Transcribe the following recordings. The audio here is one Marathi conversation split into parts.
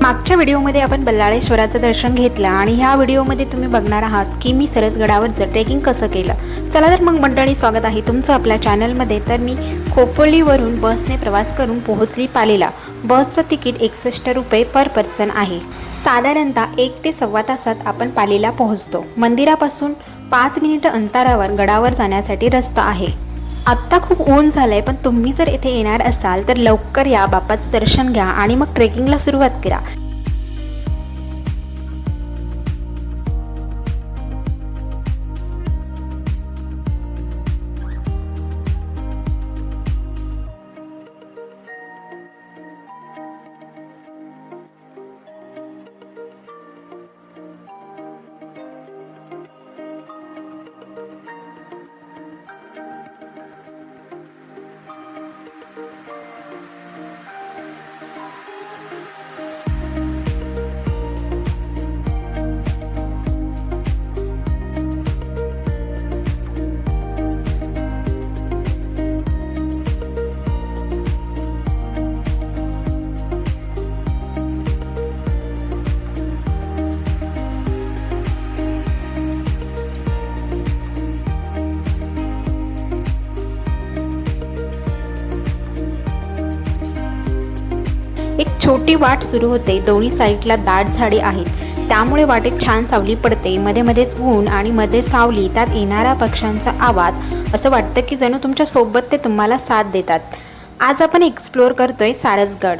मागच्या व्हिडिओमध्ये आपण बल्लाळेश्वराचं दर्शन घेतलं आणि ह्या व्हिडिओमध्ये तुम्ही बघणार आहात की मी सरसगडावरचं ट्रेकिंग कसं केलं। चला तर मग मंडळी, स्वागत आहे तुमचं आपल्या चॅनलमध्ये। तर मी खोपोलीवरून बसने प्रवास करून पोहोचली पालीला। बसचं तिकीट 61 रुपये पर पर्सन आहे। साधारणतः 1 ते सव्वा तासात आपण पालीला पोहोचतो। मंदिरापासून 5 मिनिट अंतरावर गडावर जाण्यासाठी रस्ता आहे। आत्ता खूप ऊन झालंय, पण तुम्ही जर इथे येणार असाल तर लवकर या, बाप्पाचं दर्शन घ्या आणि मग ट्रेकिंगला सुरुवात करा। एक छोटी वाट सुरू होते। दोन्ही साईडला दाट झाडे आहेत, त्यामुळे वाटेत छान सावली पडते। मध्ये मध्येच ऊन आणि मध्ये सावली, त्यात येणारा पक्ष्यांचा आवाज, असं वाटतं की जणू तुमच्या सोबत ते तुम्हाला साथ देतात। आज आपण एक्सप्लोअर करतोय सारसगड,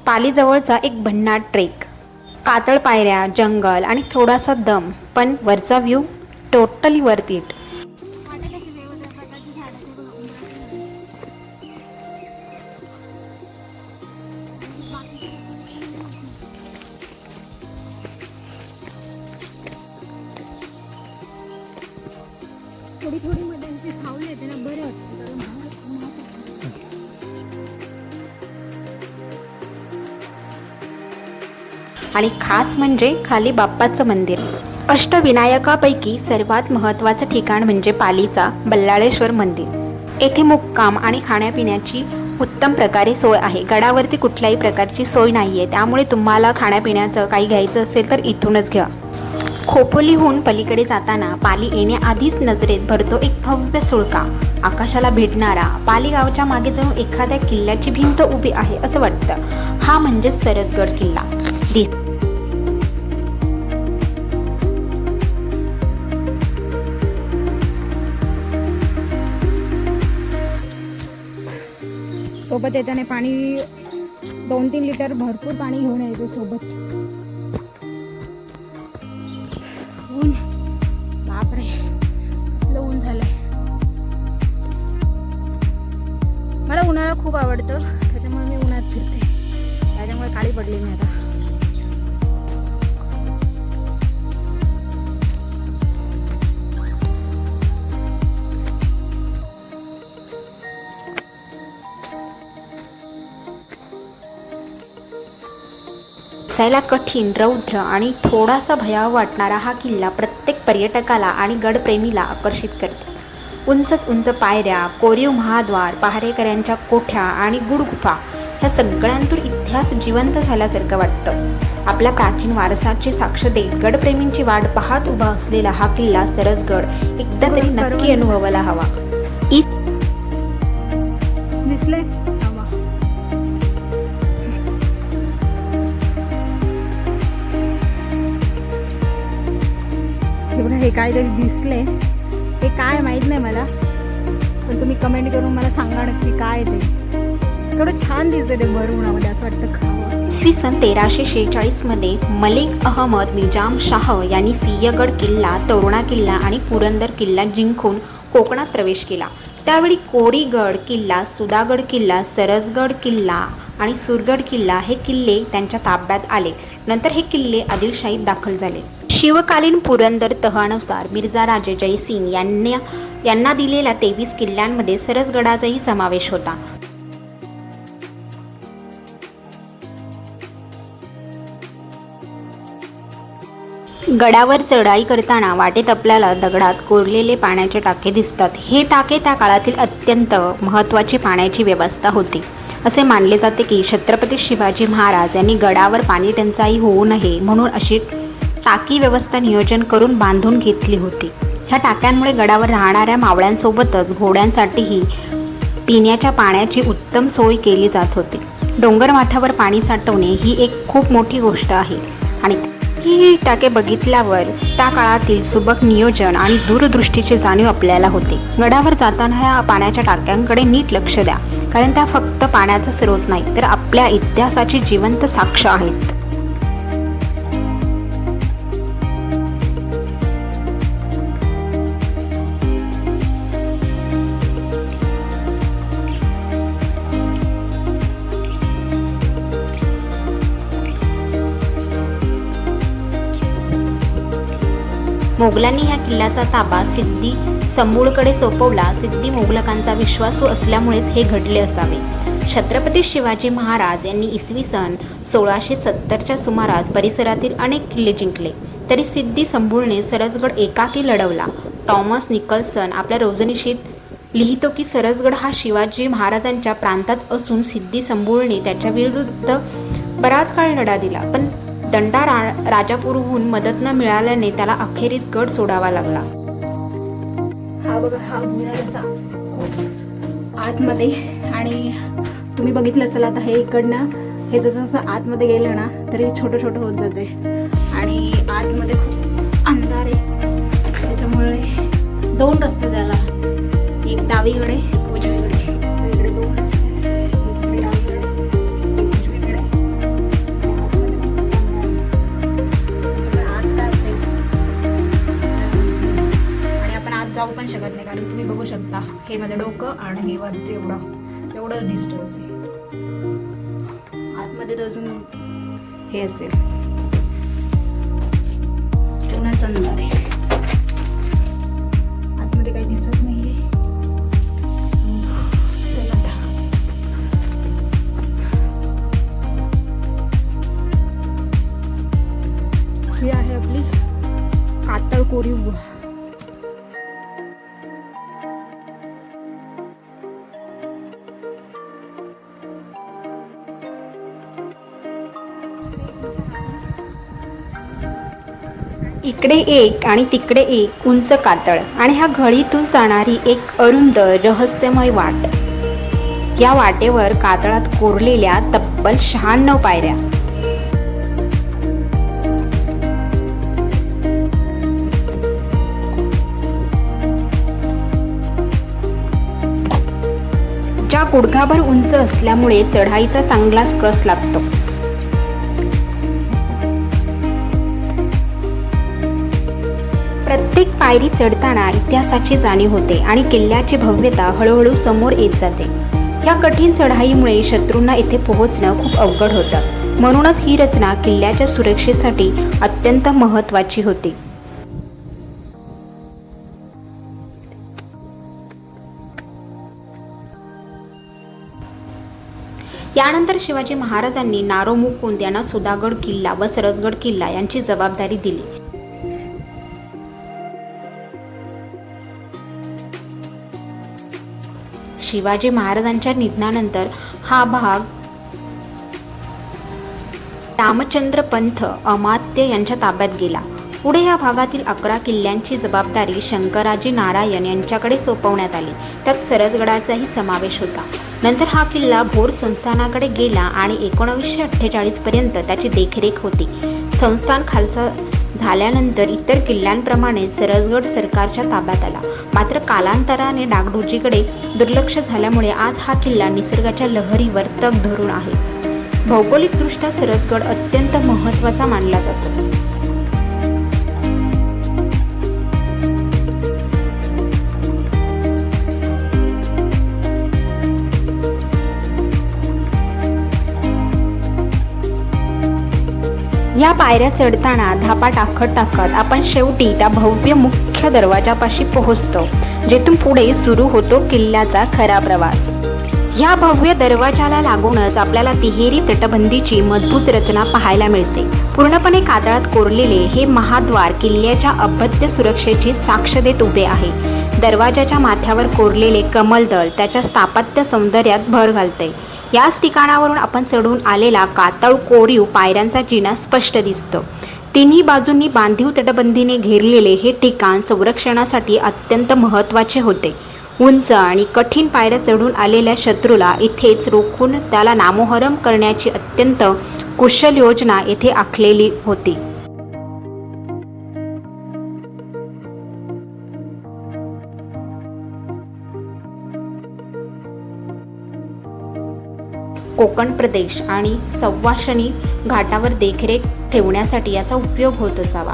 पाली जवळचा एक भन्नाट ट्रेक। कातळ पायऱ्या, जंगल आणि थोडासा दम, पण वरचा व्ह्यू टोटली वर्थ इट। थोडी मध्ये सावली येते ना, बरं वाटतं। आणि खास म्हणजे खाली बाप्पाचं मंदिर। अष्टविनायकापैकी सर्वात महत्त्वाचं ठिकाण म्हणजे पालीचा बल्लाळेश्वर मंदिर। येथे मुक्काम आणि खाण्यापिण्याची उत्तम प्रकारे सोय आहे। गडावरती कुठल्याही प्रकारची सोय नाहीये, त्यामुळे तुम्हाला खाण्यापिण्याचं काही घ्यायचं असेल तर इथूनच घ्या। खोपोलीहून पलीकडे जाताना पाली येण्याआधीच नजरेत भरतो एक भव्य सुळका, आकाशाला भिडणारा। पाली गावच्या मागे जणू एखाद्या किल्ल्याची भिंत उभी आहे असं वाटतं। हा म्हणजे सरसगड किल्ला। सोबत येताना पाणी 2-3 लिटर भरपूर पाणी घेऊन यायचं सोबत। ऊन, बापरे, कसलं ऊन झालंय। मला उन्हाळा खूप आवडतं, त्याच्यामुळे मी उन्हात फिरते, त्याच्यामुळे काळी पडली मी आता। दिसायला कठीण, रौद्र आणि थोडासा भयावह वाटणारा हा किल्ला प्रत्येक पर्यटकाला आणि गडप्रेमीला आकर्षित करतो। उंचच उंच पायऱ्या, कोरीव महाद्वार, पहारेकऱ्यांच्या कोठ्या आणि गुडगुफा, ह्या सगळ्यांतून इतिहास जिवंत झाल्यासारखं वाटतं। आपल्या प्राचीन वारसाची साक्ष देत गडप्रेमींची वाट पाहत उभा असलेला हा किल्ला सरसगड एकदा तरी नक्की अनुभवायला हवा। दिसले हे काहीतरी दिसले, हे काय माहित नाही मला, पण तुम्ही कमेंट करून मला सांगा नक्की काय ते। एवढं छान दिसते ते भर उन्हामध्ये, असं वाटतं खावं। इसवी सन 1346 मध्ये मलिक अहमद निजाम शाह यांनी सिंहगड किल्ला, तोरणा किल्ला आणि पुरंदर किल्ला जिंकून कोकणात प्रवेश केला। त्यावेळी कोरीगड किल्ला, सुधागड किल्ला, सरसगड किल्ला आणि सुरगड किल्ला हे किल्ले त्यांच्या ताब्यात आले। नंतर हे किल्ले आदिलशाहीत दाखल झाले। शिवकालीन पुरंदर तहानुसार मिर्झा राजे जयसिंग यांना दिलेल्या 23 किल्ल्यांमध्ये सरसगडाचाही समावेश होता। गडावर चढाई करताना वाटेत आपल्याला दगडात कोरलेले पाण्याचे टाके दिसतात। हे टाके त्या काळातील अत्यंत महत्त्वाची पाण्याची व्यवस्था होती। असे मानले जाते की छत्रपती शिवाजी महाराज यांनी गडावर पाणी टंचाई होऊ नये म्हणून अशी टाकी व्यवस्था नियोजन करून बांधून घेतली होती. ह्या टाक्यांमुळे गडावर राहणाऱ्या मावळ्यांसोबतच घोड्यांसाठीही पिण्याच्या पाण्याची उत्तम सोय केली जात होती. डोंगर माथ्यावर पाणी साठवणे ही एक खूप मोठी गोष्ट आहे आणि ही टाके बघितल्यावर त्या काळातील सुबक नियोजन आणि दूरदृष्टीची जाणीव आपल्याला होते. गडावर जाताना ह्या पाण्याच्या टाक्यांकडे नीट लक्ष द्या, कारण त्या फक्त पाण्याचा स्रोत नाही तर आपल्या इतिहासाची जिवंत साक्ष आहेत. मोगलांनी ह्या किल्ल्याचा ताबा सिद्दी संबूळकडे सोपवला. सिद्दी मोगलकांचा विश्वासू असल्यामुळेच हे घडले असावे. छत्रपती शिवाजी महाराज यांनी इसवी सन 1670च्या सुमारास परिसरातील अनेक किल्ले जिंकले, तरी सिद्दी संबूळने सरसगड एकाकी लढवला. टॉमस निकल्सन आपल्या रोजनिशीत लिहितो की सरसगड हा शिवाजी महाराजांच्या प्रांतात असून सिद्दी संबूळने त्याच्या विरुद्ध बराच काळ लढा दिला, पण दंडा राजापूरहून मदत न मिळाल्याने त्याला अखेरीस गड सोडावा लागला. हा बघा, हा भुयार असा आतमध्ये, आणि तुम्ही बघितलं असेल आता हे इकडनं हे जसं जसं आतमध्ये गेलं ना तरी छोटं छोटं होत जाते आणि आतमध्ये खूप अंधार आहे. त्याच्यामुळे 2 रस्ते त्याला, एक डावीकडे उजवीकडे. इकडे 2 रस्ते, इकडे डावीकडे उजवीकडे. आत काय असेल आणि आपण आत जाऊ पण शकत नाही, कारण तुम्ही बघू शकता हे माझं डोकं आणि हे वरती एवढं डिस्टन्स आहे. आतमध्ये तर अजून हे असेल, पूर्णच अंधार आहे. आतमध्ये काही दिसत नाहीये. चल आता ही आहे आपली कातळ कोरीव गुहा. इकडे एक आणि तिकडे एक उंच कातळ आणि ह्या घळीतून जाणारी एक अरुंद रहस्यमय वाट. या वाटेवर कातळात कोरलेल्या तब्बल 96 पायऱ्या. ज्या गुडघाभर उंच असल्यामुळे चढाईचा चांगलाच कस लागतो. प्रत्येक पायरी चढताना इतिहासाची जाणीव होते आणि किल्ल्याची भव्यता हळूहळू समोर येत जाते. या कठीण चढाईमुळे शत्रूंना येथे पोहोचणं खूप अवघड होतं. म्हणूनच ही रचना किल्ल्याच्या सुरक्षेसाठी अत्यंत महत्त्वाची होती. यानंतर शिवाजी महाराजांनी नारो मुकुंद यांना सुधागड किल्ला व सरसगड किल्ला यांची जबाबदारी दिली. शिवाजी महाराजांच्या निधनानंतर हा भाग रामचंद्र पंत अमात्य यांच्या ताब्यात गेला. पुढे या भागातील 11 किल्ल्यांची जबाबदारी शंकराजी नारायण यांच्याकडे सोपवण्यात आली. त्यात सरसगडाचाही समावेश होता. नंतर हा किल्ला भोर संस्थानाकडे गेला आणि 1948 पर्यंत त्याची देखरेख होती. संस्थान खालसा झाल्यानंतर इतर किल्ल्यांप्रमाणे सरसगड सरकारच्या ताब्यात आला. मात्र कालांतराने डागडुजीकडे दुर्लक्ष झाल्यामुळे आज हा किल्ला निसर्गाच्या लहरीवर तग धरून आहे. भौगोलिकदृष्ट्या सरसगड अत्यंत महत्त्वाचा मानला जातो. या पायऱ्या चढताना धापा टाकत आपण शेवटी त्या भव्य मुख्य दरवाजापाशी पोहोचतो, जेथून पुढे सुरू होतो किल्ल्याचा खरा प्रवास. या भव्य दरवाजाला लागूनच आपल्याला तिहेरी तटबंदीची मजबूत रचना पाहायला मिळते. पूर्णपणे कातळात कोरलेले हे महाद्वार किल्ल्याच्या अभेद्य सुरक्षेची साक्ष देत उभे आहे. दरवाजाच्या माथ्यावर कोरलेले कमलदल त्याच्या स्थापत्य सौंदर्यात भर घालते. याच ठिकाणावरून आपण चढून आलेला कातळ कोरीव पायऱ्यांचा जिना स्पष्ट दिसतो. तिन्ही बाजूंनी बांधीव तटबंदीने घेरलेले हे ठिकाण संरक्षणासाठी अत्यंत महत्त्वाचे होते. उंच आणि कठीण पायऱ्या चढून आलेल्या शत्रूला इथेच रोखून त्याला नामोहरम करण्याची अत्यंत कुशल योजना येथे आखलेली होती. कोकण प्रदेश आणि सव्वाशनी घाटावर देखरेख ठेवण्यासाठी याचा उपयोग होत असावा.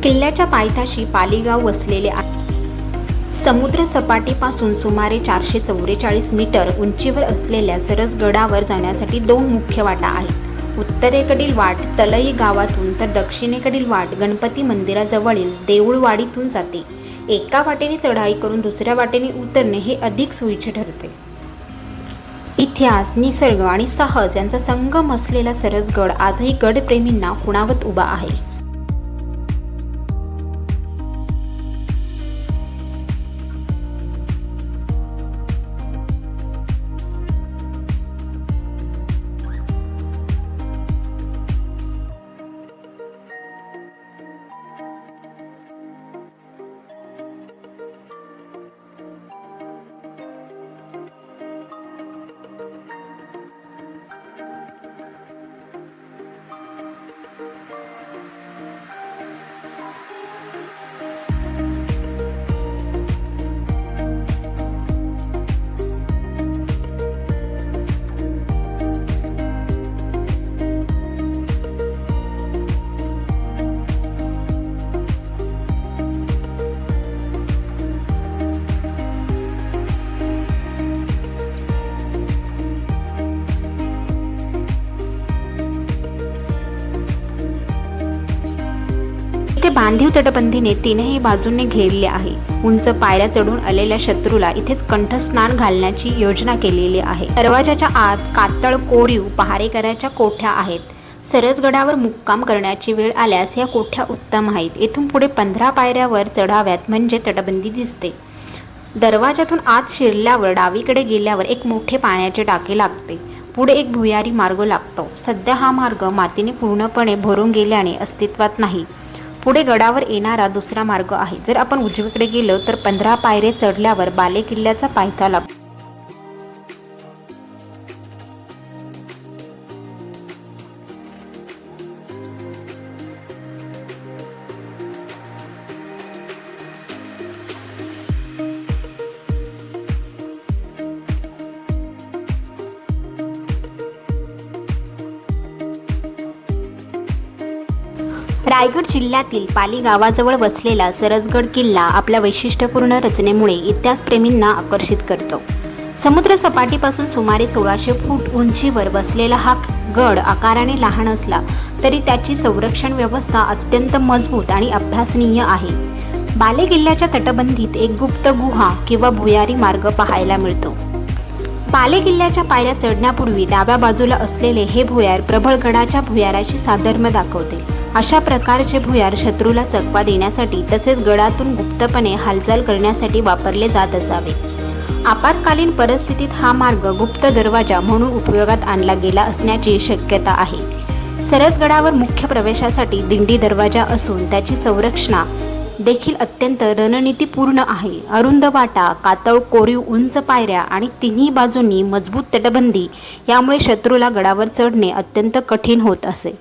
किल्ल्याच्या पायथ्याशी पाली गाव वसलेले आहे. समुद्र सपाटीपासून सुमारे 444 मीटर उंचीवर असलेल्या सरसगडावर जाण्यासाठी 2 मुख्य वाटा आहेत. उत्तरेकडील वाट तलई गावातून तर दक्षिणेकडील वाट गणपती मंदिराजवळील देऊळवाडीतून जाते. एका वाटेने चढाई करून दुसऱ्या वाटेने उतरणे हे अधिक सोयीचे ठरते. इतिहास, निसर्ग आणि साहस यांचा संगम असलेला सरसगड आजही गडप्रेमींना खुणावत उभा आहे. इथे बांधीव तटबंदीने तीनही बाजूंनी घेरले आहे. उंच पायऱ्या चढून आलेल्या शत्रूला इथेच कंठस्नान घालण्याची योजना केलेली आहे. दरवाजाच्या आत कातळ कोरीव पहारेकऱ्याच्या कोठ्या आहेत. सरसगडावर मुक्काम करण्याची वेळ आल्यास या कोठ्या उत्तम आहेत. येथून पुढे 15 पायऱ्यावर चढाव्यात म्हणजे तटबंदी दिसते. दरवाजातून आत शिरल्यावर डावीकडे गेल्यावर एक मोठे पाण्याचे टाके लागते. पुढे एक भुयारी मार्ग लागतो. सध्या हा मार्ग मातीने पूर्णपणे भरून गेल्याने अस्तित्वात नाही. पुढे गडावर येणारा दुसरा मार्ग आहे. जर आपण उजवीकडे गेलो तर 15 पायरे चढल्यावर बाले किल्ल्याचा पायथा लागतो. रायगड जिल्ह्यातील पाली गावाजवळ वसलेला सरसगड किल्ला आपल्या वैशिष्ट्यपूर्ण रचनेमुळे इतिहासप्रेमींना आकर्षित करतो. समुद्र सपाटीपासून सुमारे 1600 फूट उंचीवर बसलेला हा गड आकाराने लहान असला तरी त्याची संरक्षण व्यवस्था अत्यंत मजबूत आणि अभ्यासनीय आहे. बाले किल्ल्याच्या तटबंदीत एक गुप्त गुहा किंवा भुयारी मार्ग पाहायला मिळतो. बाले किल्ल्याच्या पायऱ्या चढण्यापूर्वी डाव्या बाजूला असलेले हे भुयार प्रबळगडाच्या भुयाराशी साधर्म्य दाखवते. अशा प्रकारचे भुयार शत्रूला चकवा देण्यासाठी तसेच गडातून गुप्तपणे हालचाल करण्यासाठी वापरले जात असावे. आपत्कालीन परिस्थितीत हा मार्ग गुप्त दरवाजा म्हणून उपयोगात आणला गेला असण्याची शक्यता आहे. सरसगडावर मुख्य प्रवेशासाठी दिंडी दरवाजा असून त्याची संरक्षणा देखील अत्यंत रणनीतीपूर्ण आहे. अरुंद वाटा, कातळ कोरीव उंच पायऱ्या आणि तिन्ही बाजूंनी मजबूत तटबंदी यामुळे शत्रूला गडावर चढणे अत्यंत कठीण होत असे.